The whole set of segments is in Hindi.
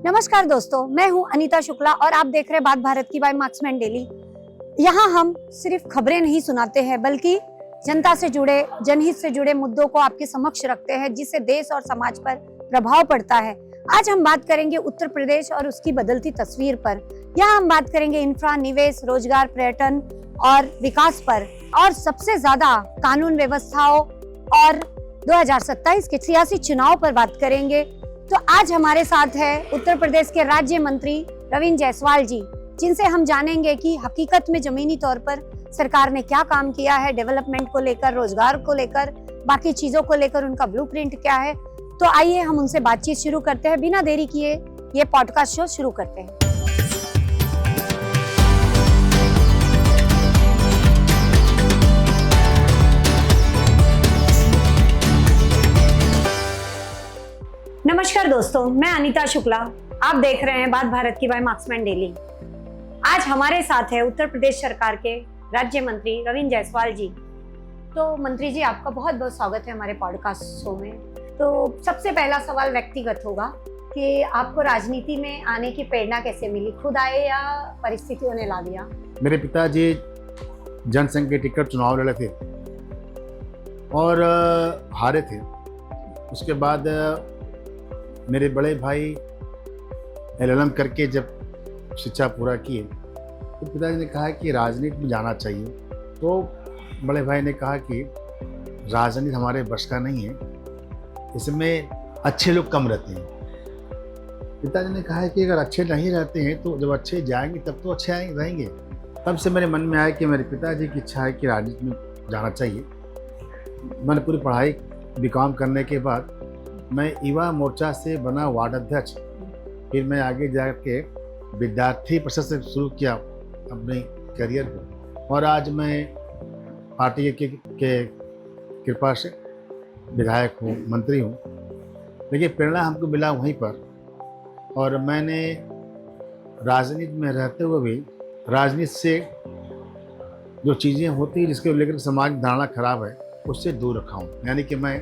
नमस्कार दोस्तों, मैं हूं अनीता शुक्ला और आप देख रहे हैं बात भारत की बाय मार्क्समैन डेली। यहाँ हम सिर्फ खबरें नहीं सुनाते हैं बल्कि जनता से जुड़े, जनहित से जुड़े मुद्दों को आपके समक्ष रखते हैं जिससे देश और समाज पर प्रभाव पड़ता है। आज हम बात करेंगे उत्तर प्रदेश और उसकी बदलती तस्वीर पर। यहाँ हम बात करेंगे इंफ्रा, निवेश, रोजगार, पर्यटन और विकास पर, और सबसे ज्यादा कानून व्यवस्थाओं और 2027 के सियासी चुनाव पर बात करेंगे। तो आज हमारे साथ है उत्तर प्रदेश के राज्य मंत्री रविंद्र जायसवाल जी, जिनसे हम जानेंगे कि हकीकत में जमीनी तौर पर सरकार ने क्या काम किया है, डेवलपमेंट को लेकर, रोजगार को लेकर, बाकी चीजों को लेकर उनका ब्लूप्रिंट क्या है। तो आइए हम उनसे बातचीत शुरू करते हैं। बिना देरी किए ये पॉडकास्ट शो शुरू करते हैं। नमस्कार दोस्तों, मैं अनीता शुक्ला, आप देख रहे हैं बात भारत की बाय मार्क्समैन डेली। आज हमारे साथ है उत्तर प्रदेश सरकार के राज्य मंत्री रविंद्र जायसवाल जी। तो मंत्री जी, आपका बहुत बहुत स्वागत है हमारे पॉडकास्ट शो में। तो सबसे पहला सवाल व्यक्तिगत होगा कि आपको राजनीति में आने की प्रेरणा कैसे मिली? खुद आए या परिस्थितियों ने ला दिया? मेरे पिताजी जनसंघ के टिकट चुनाव लड़े थे और हारे थे। उसके बाद मेरे बड़े भाई LLM करके जब शिक्षा पूरा किए तो पिताजी ने कहा कि राजनीति में जाना चाहिए। तो बड़े भाई ने कहा कि राजनीति हमारे बस का नहीं है, इसमें अच्छे लोग कम रहते हैं। पिताजी ने कहा कि अगर अच्छे नहीं रहते हैं तो जब अच्छे जाएंगे तब तो अच्छे रहेंगे। तब से मेरे मन में आया कि मेरे पिताजी की इच्छा है कि राजनीति में जाना चाहिए। मैंने पूरी पढ़ाई BCom करने के बाद मैं युवा मोर्चा से बना वार्ड अध्यक्ष, फिर मैं आगे जाके विद्यार्थी परिषद से शुरू किया अपने करियर को, और आज मैं पार्टी के कृपा से विधायक हूँ, मंत्री हूँ। लेकिन प्रेरणा हमको मिला वहीं पर, और मैंने राजनीति में रहते हुए भी राजनीति से जो चीज़ें होती हैं जिसके लेकर समाज की धारणा खराब है उससे दूर रखा हूँ। यानी कि मैं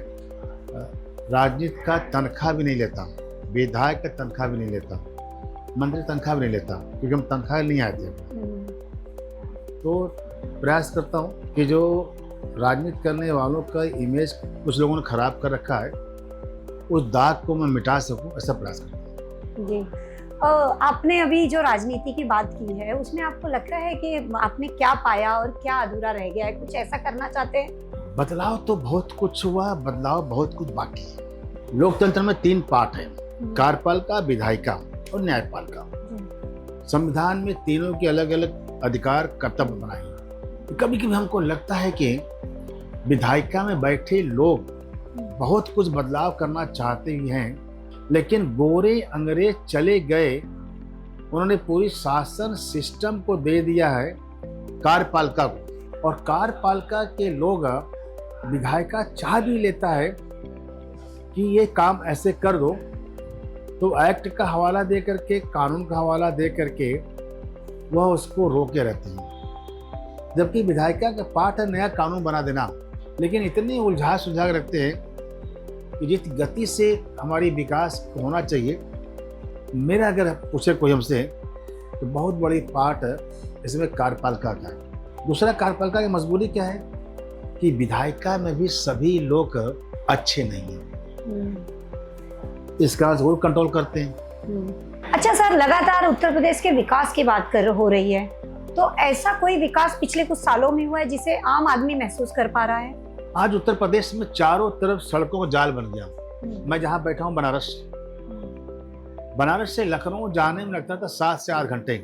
राजनीति का तनख्वाह भी नहीं लेता, विधायक का तनख्वाह भी नहीं लेता, मंत्री तनख्वाह भी नहीं लेता, क्योंकि हम तनख्वाह नहीं आए थे। तो प्रयास करता हूँ कि जो राजनीति करने वालों का इमेज कुछ लोगों ने खराब कर रखा है, उस दाग को मैं मिटा सकूँ, ऐसा प्रयास करता हूँ। जी, आपने अभी जो राजनीति की बात की है उसमें आपको लगता है कि आपने क्या पाया और क्या अधूरा रह गया है? कुछ ऐसा करना चाहते हैं? बदलाव तो बहुत कुछ हुआ, बदलाव बहुत कुछ बाकी है। लोकतंत्र में 3 पार्ट है, कार्यपालिका, विधायिका और न्यायपालिका। संविधान में तीनों के अलग अलग अधिकार कर्तव्य बनाए हैं। कभी कभी हमको लगता है कि विधायिका में बैठे लोग बहुत कुछ बदलाव करना चाहते ही हैं, लेकिन गोरे अंग्रेज चले गए, उन्होंने पूरी शासन सिस्टम को दे दिया है कार्यपालिका को, और कार्यपालिका के लोग विधायिका चाह भी लेता है कि ये काम ऐसे कर दो, तो एक्ट का हवाला दे करके, कानून का हवाला दे करके वह उसको रोके रहते हैं। जबकि विधायिका का पार्ट है नया कानून बना देना, लेकिन इतनी उलझा सुलझा रखते हैं कि जिस गति से हमारी विकास होना चाहिए, मेरा अगर पूछे कोई हमसे, तो बहुत बड़ी पार्ट इसमें कार्यपालिका का है। दूसरा, कार्यपालिका की मजबूरी क्या है कि विधायिका में भी सभी लोग अच्छे नहीं हैं, इसका जरूर कंट्रोल करते हैं। अच्छा सर, लगातार उत्तर प्रदेश के विकास की बात हो रही है, तो ऐसा कोई विकास पिछले कुछ सालों में हुआ है जिसे आम आदमी महसूस कर पा रहा है? आज उत्तर प्रदेश में चारों तरफ सड़कों का जाल बन गया। मैं जहाँ बैठा हूँ बनारस से लखनऊ जाने में लगता था 7 से 8 घंटे,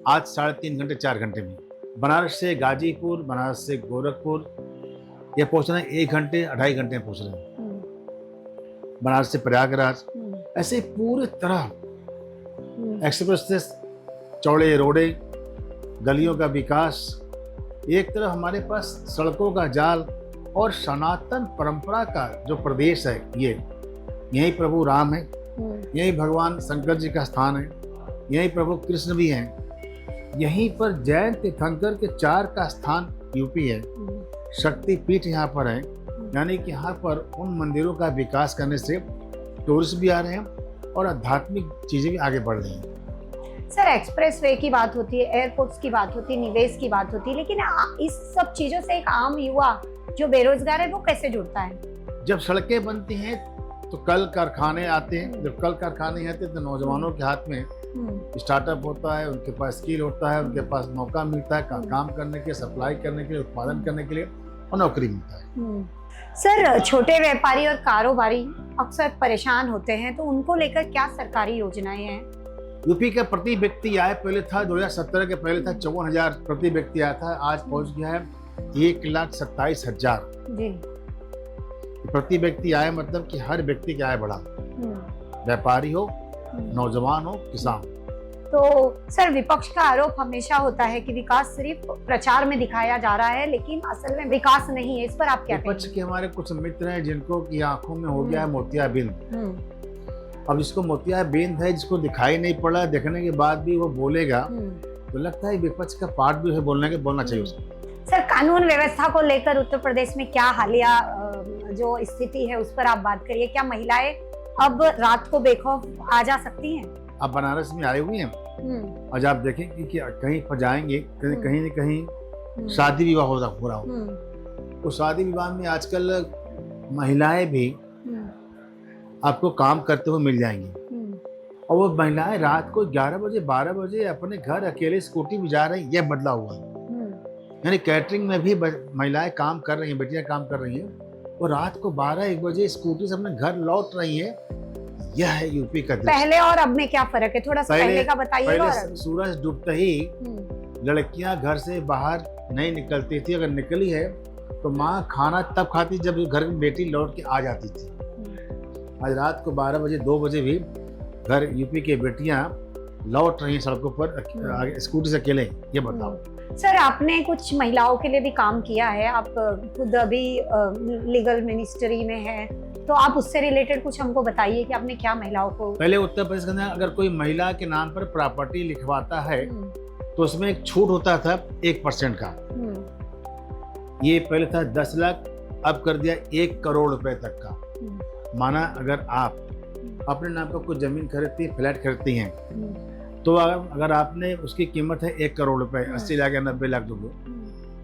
आज 3.5 घंटे 4 घंटे में। बनारस से गाजीपुर, बनारस से गोरखपुर ये पहुँचना 1 घंटे 2.5 घंटे में पहुँच रहे हैं। बनारस से प्रयागराज, ऐसे पूरे तरह एक्सप्रेस से चौड़े रोडे, गलियों का विकास, एक तरफ हमारे पास सड़कों का जाल, और सनातन परंपरा का जो प्रदेश है, ये यही प्रभु राम है, यही भगवान शंकर जी का स्थान है, यही प्रभु कृष्ण भी हैं, यहीं पर जैन तीर्थंकर के 4 का स्थान यूपी है, शक्तिपीठ यहाँ पर है। यानी कि यहाँ पर उन मंदिरों का विकास करने से टूरिस्ट भी आ रहे हैं और आध्यात्मिक चीज़ें भी आगे बढ़ रही हैं। सर, एक्सप्रेस वे की बात होती है, एयरपोर्ट्स की बात होती है, निवेश की बात होती है, लेकिन इस सब चीजों से एक आम युवा जो बेरोजगार है वो कैसे जुड़ता है? जब सड़कें बनती हैं तो कल कारखाने आते हैं, जब कल कारखाने आते हैं तो नौजवानों के हाथ में स्टार्टअप होता है, उनके पास स्किल होता है, उनके पास मौका मिलता है काम करने के, सप्लाई करने के लिए, उत्पादन करने के लिए, और नौकरी मिलता है। सर, छोटे व्यापारी और कारोबारी अक्सर परेशान होते हैं, तो उनको लेकर क्या सरकारी योजनाएं हैं? यूपी का प्रति व्यक्ति आय पहले था 2017 के पहले था 54,000 प्रति व्यक्ति आया था, आज पहुंच गया है 1,27,000 जी। प्रति व्यक्ति आय, मतलब कि हर व्यक्ति की आय बढ़ा, व्यापारी हो, नौजवान हो, किसान। तो सर, विपक्ष का आरोप हमेशा होता है कि विकास सिर्फ प्रचार में दिखाया जा रहा है, लेकिन असल में विकास नहीं है। इस पर आप क्या कहेंगे? विपक्ष के हमारे कुछ मित्र हैं जिनको की आंखों में हो गया है मोतियाबिंद। अब जिसको मोतियाबिंद है, जिसको दिखाई नहीं पड़ा, देखने के बाद भी वो बोलेगा, तो लगता है विपक्ष का पार्ट भी है बोलना चाहिए उसको। सर, कानून व्यवस्था को लेकर उत्तर प्रदेश में क्या हालिया जो स्थिति है उस पर आप बात करिए। क्या महिलाएं अब रात को बेखौफ आ जा सकती हैं? आप बनारस में आए हुए हैं, आज आप देखेंगे कि कहीं पर जाएंगे, कहीं न कहीं शादी विवाह हो रहा हो, तो शादी विवाह में आजकल महिलाएं भी आपको काम करते हुए मिल जाएंगी, और वो महिलाएं रात को 11 बजे 12 बजे अपने घर अकेले स्कूटी भी जा रही हैं। यह बदला हुआ है, यानी कैटरिंग में भी महिलाएं काम कर रही हैं, बेटियां काम कर रही हैं, और रात को 12-1 बजे स्कूटी से अपने घर लौट रही हैं। यह है यूपी का दृश्य। पहले और अब में क्या फर्क है? थोड़ा सा पहले का बताइएगा। पहले सूरज डूबते ही लड़कियां घर से बाहर नहीं निकलती थी, अगर निकली है तो माँ खाना तब खाती जब घर में बेटी लौट के आ जाती थी। आज रात को 12 बजे 2 बजे भी घर यूपी के बेटियां लौट रही हैं सड़कों पर स्कूटी से अकेले। ये बताओ सर, आपने कुछ महिलाओं के लिए भी काम किया है, आप खुद अभी लीगल मिनिस्ट्री में हैं, तो आप उससे रिलेटेड कुछ हमको बताइए कि आपने क्या महिलाओं को। पहले उत्तर प्रदेश के अंदर अगर कोई महिला के नाम पर प्रॉपर्टी लिखवाता है तो उसमें एक छूट होता था 1% का। ये पहले था 10 लाख, अब कर दिया 1 करोड़ रुपए तक का। माना अगर आप अपने नाम पर कोई जमीन खरीदती है, फ्लैट खरीदती हैं, तो अगर आपने उसकी कीमत है 1 करोड़ रुपए, 80 लाख या 90 लाख रुपये,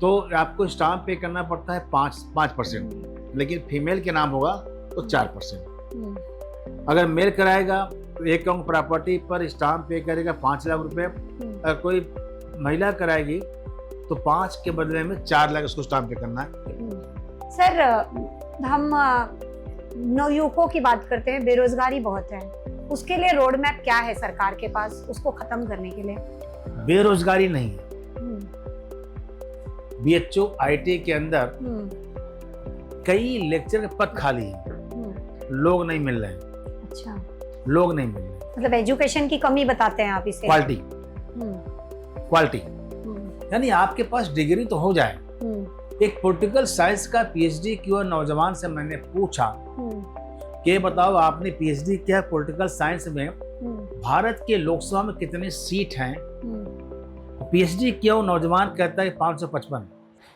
तो आपको स्टाम्प पे करना पड़ता है 5%, लेकिन फीमेल के नाम होगा तो 4%। अगर मेल कराएगा तो 1 करोड़ प्रॉपर्टी पर स्टाम्प पे करेगा 5 लाख रुपए। अगर कोई महिला कराएगी तो 5 के बदले में 4 लाख उसको स्टाम्प पे करना है। सर, हम नवयुवकों की बात करते हैं, बेरोजगारी बहुत है, उसके लिए रोड मैप क्या है सरकार के पास, उसको खत्म करने के लिए? बेरोजगारी नहीं है, BHO IT के अंदर कई लेक्चर के पद खाली हैं, लोग नहीं मिल रहे हैं। अच्छा, लोग नहीं मिल रहे, मतलब एजुकेशन की कमी बताते हैं आप इसे? क्वालिटी यानी आपके पास डिग्री तो हो जाए। एक पॉलिटिकल साइंस का PhD किया नौजवान से मैंने पूछा कि बताओ आपने PhD किया पॉलिटिकल साइंस में, भारत के लोकसभा में कितने सीट हैं? PhD किया नौजवान कहता है 555।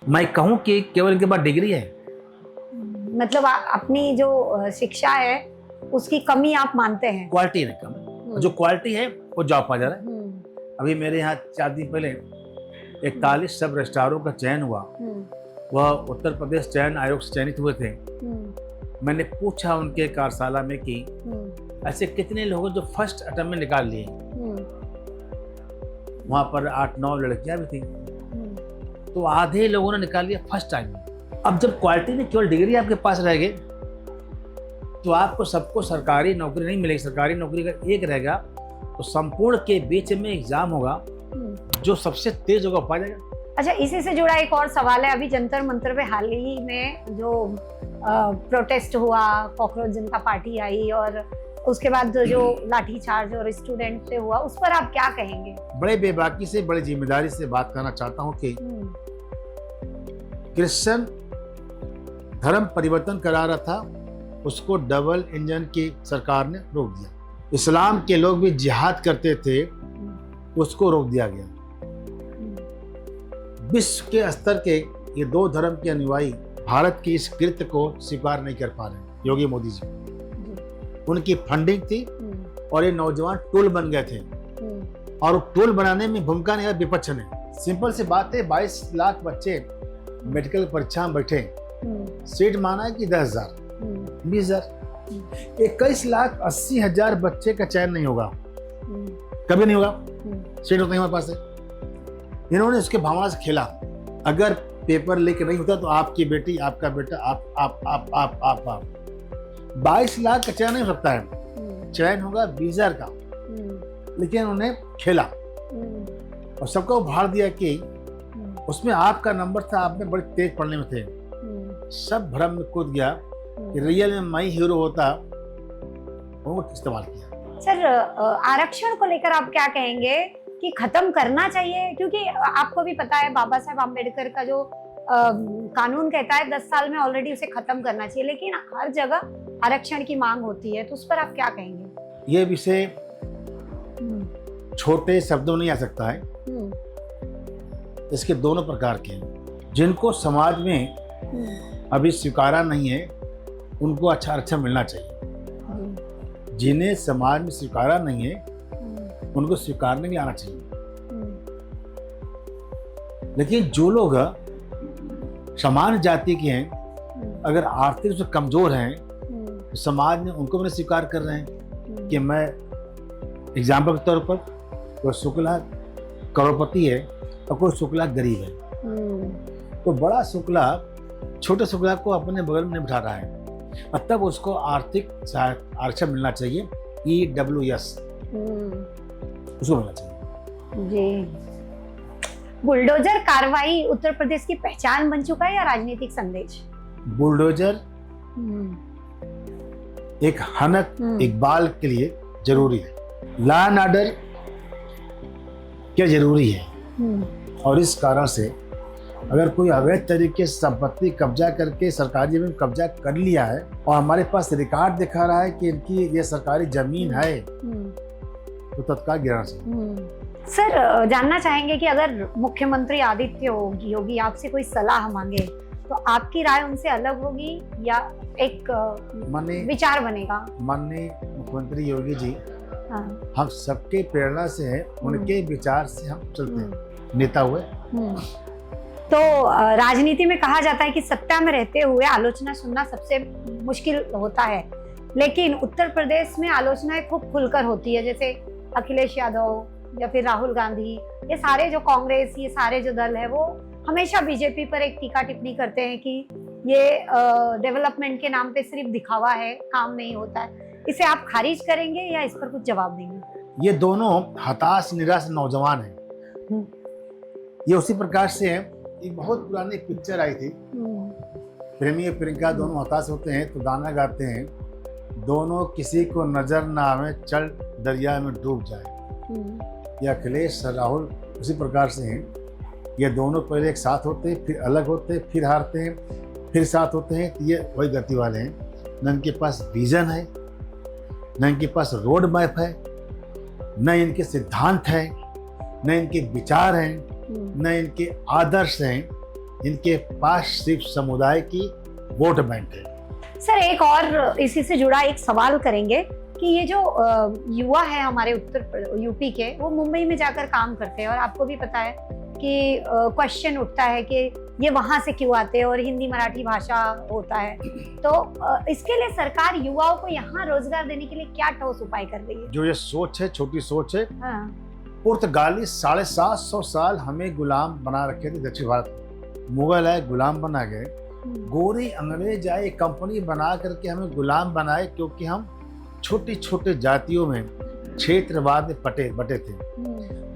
मैं कहूँ कि केवल इनके पास डिग्री है, मतलब अपनी जो शिक्षा है उसकी कमी आप मानते हैं? क्वालिटी नहीं कम, जो क्वालिटी है वो जॉब पा जा रहा है। अभी मेरे यहाँ 4 दिन पहले 41 सब रजिस्ट्रारों का चयन हुआ, वह उत्तर प्रदेश चयन आयोग से चयनित हुए थे। मैंने पूछा उनके कार्यशाला में कि ऐसे कितने लोग जो फर्स्ट अटेम्प्ट में निकाल लिए। वहाँ पर 8-9 लड़कियां भी थी, तो आधे लोगों ने निकाल लिया फर्स्ट टाइम में। अब जब क्वालिटी में केवल डिग्री आपके पास रहेगी तो आपको सबको सरकारी नौकरी नहीं मिलेगी। सरकारी नौकरी का एक रहेगा तो संपूर्ण के बीच में एग्जाम होगा, जो सबसे तेज होगा पा जाएगा। अच्छा, इसी से जुड़ा एक और सवाल है, अभी जंतर मंतर पे हाल ही में जो प्रोटेस्ट हुआ, कॉकरोच जनता पार्टी आई और उसके बाद जो लाठीचार्ज और स्टूडेंट से हुआ, उस पर आप क्या कहेंगे? बड़े बेबाकी से, बड़ी जिम्मेदारी से बात करना चाहता हूँ कि क्रिश्चियन धर्म परिवर्तन करा रहा था, उसको डबल इंजन की सरकार ने रोक दिया। इस्लाम के लोग भी जिहाद करते थे, उसको रोक दिया गया। विश्व के स्तर के ये 2 धर्म के अनुयायी भारत की इस कृत्य को स्वीकार नहीं कर पा रहे। योगी मोदी जी, उनकी फंडिंग थी और ये नौजवान टोल बन गए थे और वो टोल बनाने में भूमिका निभाई विपक्ष ने। सिंपल सी बात है, 22 लाख बच्चे मेडिकल परीक्षा में बैठे, सीट माना है कि 10,000, 20,000, 21,80,000 बच्चे का चयन नहीं होगा, कभी नहीं होगा, सीट होता है हमारे पास है। इन्होंने उसके भावना से खेला। अगर पेपर लीक नहीं होता तो आपकी बेटी, आपका बेटा, आप 22 लाख का चयन नहीं हो सकता है, चयन होगा 20,000 का। लेकिन उन्हें खेला और सबको उभार दिया कि उसमें आपका नंबर था, आपने बड़े तेज पढ़ने में थे। सब भ्रम में कूद गया कि रियल में मैं हीरो होता, वो इस्तेमाल किया। सर, आरक्षण को लेकर आप क्या कहेंगे कि खत्म करना चाहिए? क्योंकि आपको भी पता है बाबा साहेब आम्बेडकर का जो कानून कहता है 10 साल में ऑलरेडी उसे खत्म करना चाहिए, लेकिन हर जगह आरक्षण की मांग होती है, तो उस पर आप क्या कहेंगे? ये विषय छोटे शब्दों में नहीं आ सकता है। इसके दोनों प्रकार के हैं। जिनको समाज में अभी स्वीकारा नहीं है उनको अच्छा आरक्षण मिलना चाहिए। जिन्हें समाज में स्वीकारा नहीं है उनको स्वीकारने के लिए आना चाहिए। लेकिन जो लोग सामान्य जाति के हैं, अगर आर्थिक रूप से कमजोर हैं, तो समाज ने उनको भी स्वीकार कर रहे हैं कि मैं एग्जाम्पल के तौर पर कोई शुक्ला करोड़पति है और कोई शुक्ला गरीब है, तो बड़ा शुक्ला छोटे शुक्ला को अपने बगल में नहीं बिठा रहा है, और तब उसको आर्थिक आरक्षण मिलना चाहिए, EWS उसको मिलना चाहिए। जी। बुलडोजर कार्रवाई उत्तर प्रदेश की पहचान बन चुका है या राजनीतिक संदेश? बुलडोजर एक हनक इकबाल के लिए जरूरी है, लॉ एंड ऑर्डर क्या जरूरी है। और इस कारण से अगर कोई अवैध तरीके से संपत्ति कब्जा करके सरकारी जमीन कब्जा कर लिया है और हमारे पास रिकॉर्ड दिखा रहा है कि इनकी ये सरकारी जमीन है, तो तत्काल गिराना चाहिए। सर, जानना चाहेंगे कि अगर मुख्यमंत्री आदित्य योगी आपसे कोई सलाह मांगे तो आपकी राय उनसे अलग होगी या एक विचार बनेगा? माननीय मुख्यमंत्री योगी जी हाँ। हम सबके प्रेरणा से हैं, उनके विचार से हम चलते हैं, नेता हुए। तो राजनीति में कहा जाता है कि सत्ता में रहते हुए आलोचना सुनना सबसे मुश्किल होता है, लेकिन उत्तर प्रदेश में आलोचनाएं खूब खुलकर होती है। जैसे अखिलेश यादव या फिर राहुल गांधी, ये सारे जो कांग्रेस, ये सारे जो दल है, वो हमेशा बीजेपी पर एक टीका टिप्पणी करते हैं कि ये डेवलपमेंट के नाम पे सिर्फ दिखावा है, काम नहीं होता है। इसे आप खारिज करेंगे या इस पर कुछ जवाब देंगे? ये दोनों हताश निराश नौजवान हैं। ये उसी प्रकार से है, एक बहुत पुरानी पिक्चर आई थी, प्रेमी और प्रियंका दोनों हताश होते हैं तो गाना गाते हैं, दोनों किसी को नजर ना आवे चल दरिया में डूब जाए। ये अखिलेश राहुल उसी प्रकार से हैं। ये दोनों पहले एक साथ होते हैं, फिर अलग होते हैं, फिर हारते हैं, फिर साथ होते हैं। ये वही गति वाले हैं। न इनके पास विजन है, न इनके पास रोड मैप है, न इनके सिद्धांत है, न इनके विचार हैं, न इनके आदर्श हैं। इनके पास सिर्फ समुदाय की वोट बैंक है। सर, एक और इसी से जुड़ा एक सवाल करेंगे कि ये जो युवा है हमारे यूपी के, वो मुंबई में जाकर काम करते हैं और आपको भी पता है कि क्वेश्चन उठता है कि ये वहाँ से क्यों आते हैं और हिंदी मराठी भाषा होता है। तो इसके लिए सरकार युवाओं को यहाँ रोजगार देने के लिए क्या ठोस उपाय कर रही है? जो ये सोच है, छोटी सोच है। हाँ। पुर्तगाली 750 साल हमें गुलाम बना रखे थे दक्षिण भारत में। मुगल आए, गुलाम बना गए। गोरी अंग्रेज आए, कंपनी बना करके हमें गुलाम बनाए, क्योंकि हम छोटी छोटे जातियों में क्षेत्रवाद में बटे थे।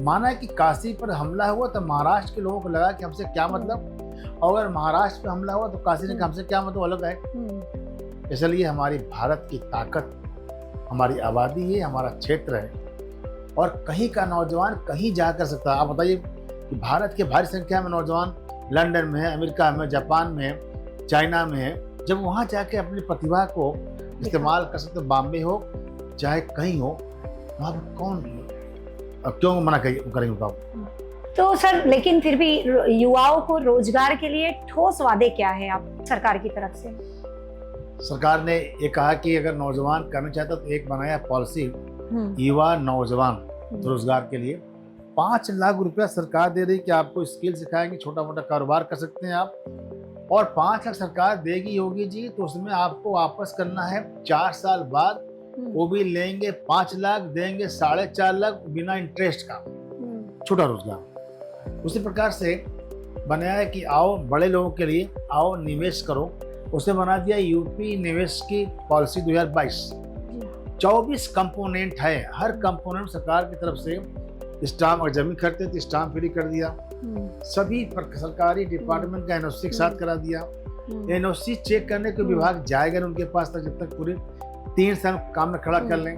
माना कि काशी पर हमला हुआ तो महाराष्ट्र के लोगों को लगा कि हमसे क्या मतलब, और अगर महाराष्ट्र पे हमला हुआ तो काशी ने हमसे क्या मतलब, अलग है। इसलिए हमारी भारत की ताकत हमारी आबादी है, हमारा क्षेत्र है, और कहीं का नौजवान कहीं जा कर सकता है। आप बताइए कि भारत के भारी संख्या में नौजवान लंदन में है, अमेरिका में, जापान में है, चाइना में है। जब वहाँ जाके अपनी प्रतिभा को इस्तेमाल कर सकते, बॉम्बे हो चाहे कहीं हो, वहाँ पर कौन क्यों मना करेंगे बाबू? तो सर, लेकिन फिर भी युवाओं को रोजगार के लिए ठोस वादे क्या है आप सरकार की तरफ से? सरकार ने ये कहा कि अगर नौजवान करना चाहता तो एक बनाया पॉलिसी युवा नौजवान रोजगार के लिए 5 लाख रुपया सरकार दे रही कि आपको स्किल सिखाएंगे, छोटा मोटा कारोबार कर सकते हैं आप। और 5 लाख सरकार देगी योगी जी, तो उसमें आपको वापस करना है 4 साल बाद। वो भी लेंगे 5 लाख, देंगे 4.5 लाख बिना इंटरेस्ट का, छोटा रोजगार। उसी प्रकार से बनाया है कि आओ बड़े लोगों के लिए आओ निवेश करो। उसने बना दिया यूपी निवेश की पॉलिसी 2022। 24 कंपोनेंट है, हर कंपोनेंट सरकार की तरफ से स्टाम्प, अगर जमीन खरीदते तो स्टाम्प फ्री कर दिया। सभी सरकारी डिपार्टमेंट का एनओसी के साथ करा दिया। एनओसी चेक करने को विभाग जाएगा ना उनके पास तक, जब तक पूरे 3 साल काम में खड़ा कर लें।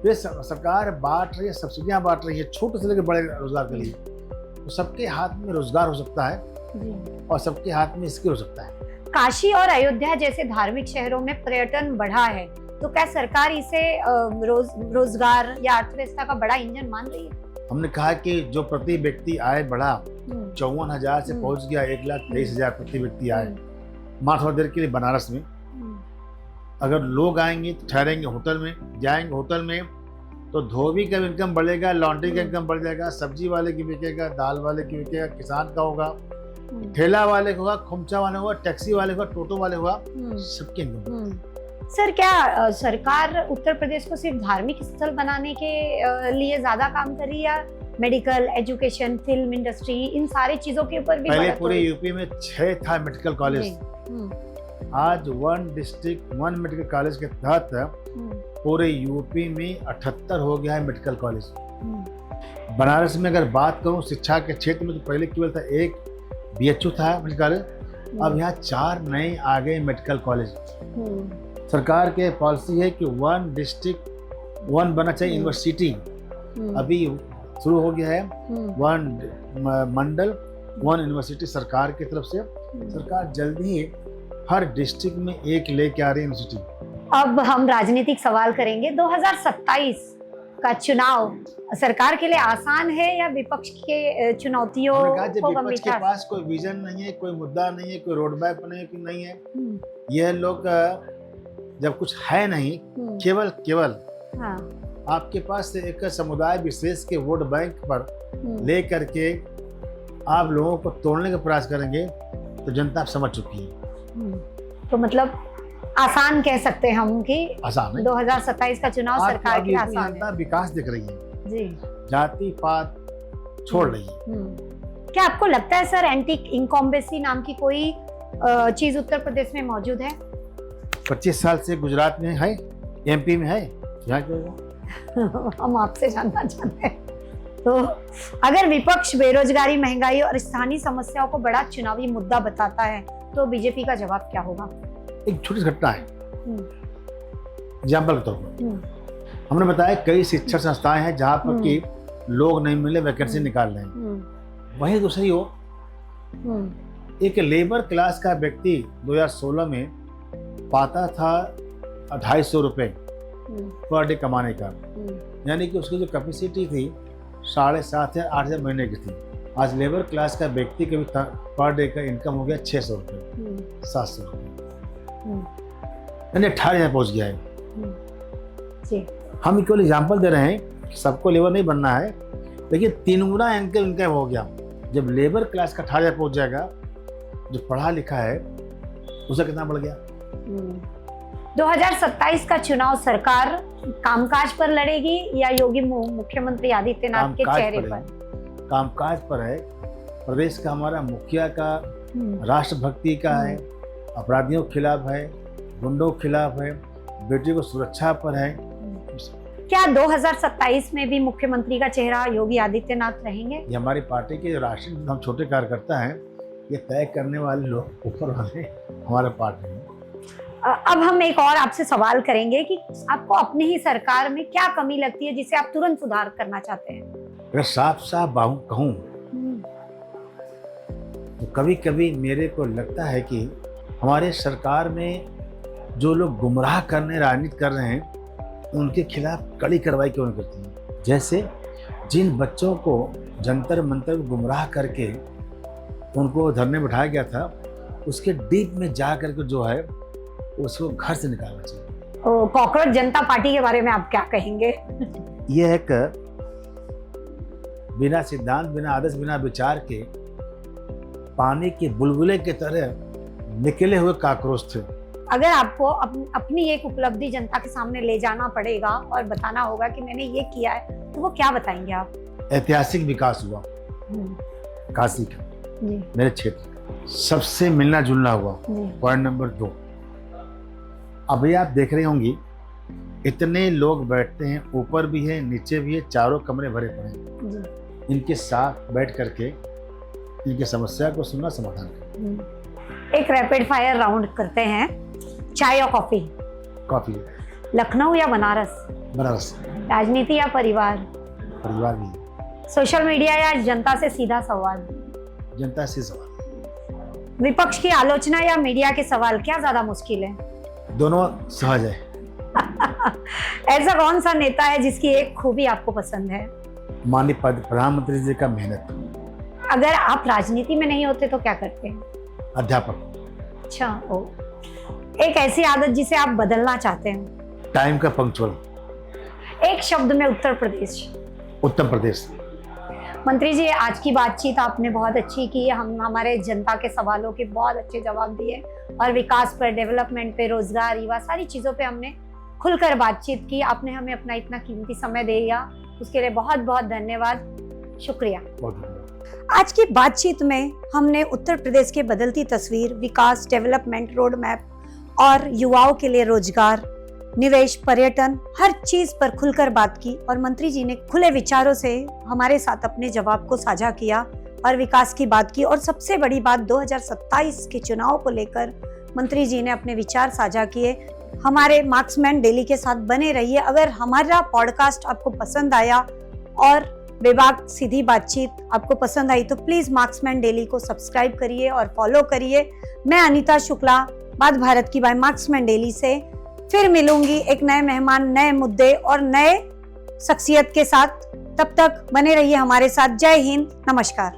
ये सरकार बांट रही है, सब्सिडियां बांट रही है छोटे से लेकर बड़े रोजगार के लिए। तो सबके हाथ में रोजगार हो सकता है और सबके हाथ में स्किल हो सकता है। काशी और अयोध्या जैसे धार्मिक शहरों में पर्यटन बढ़ा है, तो क्या सरकार इसे रोजगार या अर्थव्यवस्था का बड़ा इंजन मान रही है? हमने कहा कि जो प्रति व्यक्ति आय बढ़ा 54,000 से पहुंच गया 1,23,000 प्रति व्यक्ति आय। मात्र थोड़ी देर के लिए बनारस में अगर लोग आएंगे तो ठहरेंगे होटल में, जाएंगे होटल में तो धोबी का इनकम बढ़ेगा, लॉन्ड्री का इनकम बढ़ जाएगा, सब्जी वाले की बिकेगा, दाल वाले की बिकेगा, किसान का होगा, ठेला वाले का होगा, खुमचा वाले होगा, टैक्सी वाले होगा, टोटो वाले होगा, सबके इनकम। सर, क्या सरकार उत्तर प्रदेश को सिर्फ धार्मिक स्थल बनाने के लिए ज्यादा काम कर रही है या मेडिकल, एजुकेशन, फिल्म इंडस्ट्री, इन सारी चीजों के ऊपर भी? पहले पूरे यूपी में 6 था मेडिकल कॉलेज, आज 1 डिस्ट्रिक्ट 1 मेडिकल कॉलेज के तहत पूरे यूपी में 78 हो गया है मेडिकल कॉलेज। बनारस में अगर बात करूं शिक्षा के क्षेत्र में, तो पहले केवल था 1 बीएचयू था मेडिकल कॉलेज, अब यहाँ 4 नए आ गए मेडिकल कॉलेज। सरकार के पॉलिसी है कि 1 डिस्ट्रिक्ट 1 बनना चाहिए यूनिवर्सिटी, अभी शुरू हो गया है 1 मंडल 1 यूनिवर्सिटी सरकार की तरफ से। सरकार जल्दी ही हर डिस्ट्रिक्ट में 1 लेके आ रही है यूनिवर्सिटी। अब हम राजनीतिक सवाल करेंगे। 2027 का चुनाव सरकार के लिए आसान है या विपक्ष के चुनौतियों को गंभीरता? विपक्ष के पास कोई विजन नहीं है, कोई मुद्दा नहीं है, कोई रोड मैप नहीं है। यह लोग जब कुछ है नहीं, केवल आपके पास एक समुदाय विशेष के वोट बैंक पर ले करके आप लोगों को तोड़ने का प्रयास करेंगे, तो जनता समझ चुकी है। तो मतलब आसान कह सकते हैं हम कि आसान है 2027 का चुनाव सरकार के लिए आसान है। विकास दिख रही है जी, जाति पात छोड़ रही है। क्या आपको लगता है सर एंटी इनकम्बेंसी नाम की कोई चीज उत्तर प्रदेश में मौजूद है? 25 साल से गुजरात में है, एमपी में है, यहाँ क्यों? हम आपसे जानना चाहते हैं। तो अगर विपक्ष बेरोजगारी, महंगाई और स्थानीय समस्याओं को बड़ा चुनावी मुद्दा बताता है, तो बीजेपी का जवाब क्या होगा? एक छोटी घटना है, एग्जाम्पल के तौर पर हमने बताया कई शिक्षण संस्थाएं हैं जहाँ पर कि लोग नहीं मिले, वैकेंसी निकाल रहे हैं। वहीं दूसरी ओर एक लेबर क्लास का व्यक्ति 2016 में पाता था 250 रुपये पर डे कमाने का, यानी कि उसकी जो कैपेसिटी थी 7.5 या 8 हज़ार महीने की थी। आज लेबर क्लास का व्यक्ति के भी पर डे का इनकम हो गया 600 रुपये, 700 रुपये, यानी 18,000 पहुँच गया है। हम केवल एग्जाम्पल दे रहे हैं, सबको लेबर नहीं बनना है, लेकिन 3 गुना इनकम हो गया। जब लेबर क्लास का 18,000 पहुँच जाएगा, जो पढ़ा लिखा है उसका कितना बढ़ गया? 2027 का चुनाव सरकार कामकाज पर लड़ेगी या योगी मुख्यमंत्री आदित्यनाथ के चेहरे पर? कामकाज पर है। प्रदेश का हमारा मुखिया का राष्ट्रभक्ति का है, अपराधियों के खिलाफ है, गुंडों के खिलाफ है, बेटी को सुरक्षा पर है। क्या 2027 में भी मुख्यमंत्री का चेहरा योगी आदित्यनाथ रहेंगे? ये हमारी पार्टी के राष्ट्रीय हम छोटे कार्यकर्ता हैं, ये तय करने वाले लोग ऊपर वाले हमारे पार्टी में। अब हम एक और आपसे सवाल करेंगे कि आपको अपनी ही सरकार में क्या कमी लगती है जिसे आप तुरंत सुधार करना चाहते हैं? अगर साफ साफ कहूँ तो कभी कभी मेरे को लगता है कि हमारे सरकार में जो लोग गुमराह करने राजनीति कर रहे हैं, उनके खिलाफ कड़ी कार्रवाई क्यों नहीं करती है? जैसे जिन बच्चों को जंतर मंतर गुमराह करके उनको धरने बिठाया गया था, उसके डीप में जा करके जो है उसको घर से निकालना चाहिए। तो कॉकरोच जनता पार्टी के बारे में आप क्या कहेंगे? ये एक बिना सिद्धांत, बिना आदर्श, बिना विचार के पानी के बुलबुले की तरह निकले हुए काकरोच थे। अगर आपको अपनी एक उपलब्धि जनता के सामने ले जाना पड़ेगा और बताना होगा कि मैंने ये किया है, तो वो क्या बताएंगे आप? ऐतिहासिक विकास हुआ काशी का, मेरे क्षेत्र का। सबसे मिलना जुलना हुआ। पॉइंट नंबर 2, अभी आप देख रहे होंगी इतने लोग बैठते हैं, ऊपर भी है नीचे भी है, चारों कमरे भरे पड़े हैं। इनके साथ बैठ करके इनकी समस्या को सुनना, समाधान करना। एक रैपिड फायर राउंड करते हैं। चाय या कॉफी? कॉफी। लखनऊ या बनारस? बनारस। राजनीति या परिवार? परिवार भी। सोशल मीडिया या जनता से सीधा सवाल? जनता से सवाल। विपक्ष की आलोचना या मीडिया के सवाल, क्या ज्यादा मुश्किल है? दोनों सहज है। ऐसा कौन सा नेता है जिसकी एक खूबी आपको पसंद है? माननीय प्रधानमंत्री जी का मेहनत। अगर आप राजनीति में नहीं होते तो क्या करते हैं? अध्यापक। अच्छा। ओ, एक ऐसी आदत जिसे आप बदलना चाहते हैं? टाइम का पंक्चुअल। एक शब्द में उत्तर प्रदेश। उत्तर प्रदेश। मंत्री जी, आज की बातचीत आपने बहुत अच्छी की। हम हमारे जनता के सवालों के बहुत अच्छे जवाब दिए और विकास पर, डेवलपमेंट पे, रोजगार, युवा, सारी चीज़ों पे हमने खुलकर बातचीत की। आपने हमें अपना इतना कीमती समय दिया, उसके लिए बहुत बहुत धन्यवाद, शुक्रिया। बहुत धन्यवाद। आज की बातचीत में हमने उत्तर प्रदेश के बदलती तस्वीर, विकास, डेवलपमेंट, रोड मैप और युवाओं के लिए रोजगार, निवेश, पर्यटन, हर चीज पर खुलकर बात की और मंत्री जी ने खुले विचारों से हमारे साथ अपने जवाब को साझा किया और विकास की बात की। और सबसे बड़ी बात, 2027 के चुनाव को लेकर मंत्री जी ने अपने विचार साझा किए। हमारे मार्क्समैन डेली के साथ बने रहिए। अगर हमारा पॉडकास्ट आपको पसंद आया और विभाग सीधी बातचीत आपको पसंद आई तो प्लीज मार्क्समैन डेली को सब्सक्राइब करिए और फॉलो करिए। मैं अनीता शुक्ला, बात भारत की बाय मार्क्समैन डेली से फिर मिलूंगी एक नए मेहमान, नए मुद्दे और नए शख्सियत के साथ। तब तक बने रहिए हमारे साथ। जय हिंद, नमस्कार।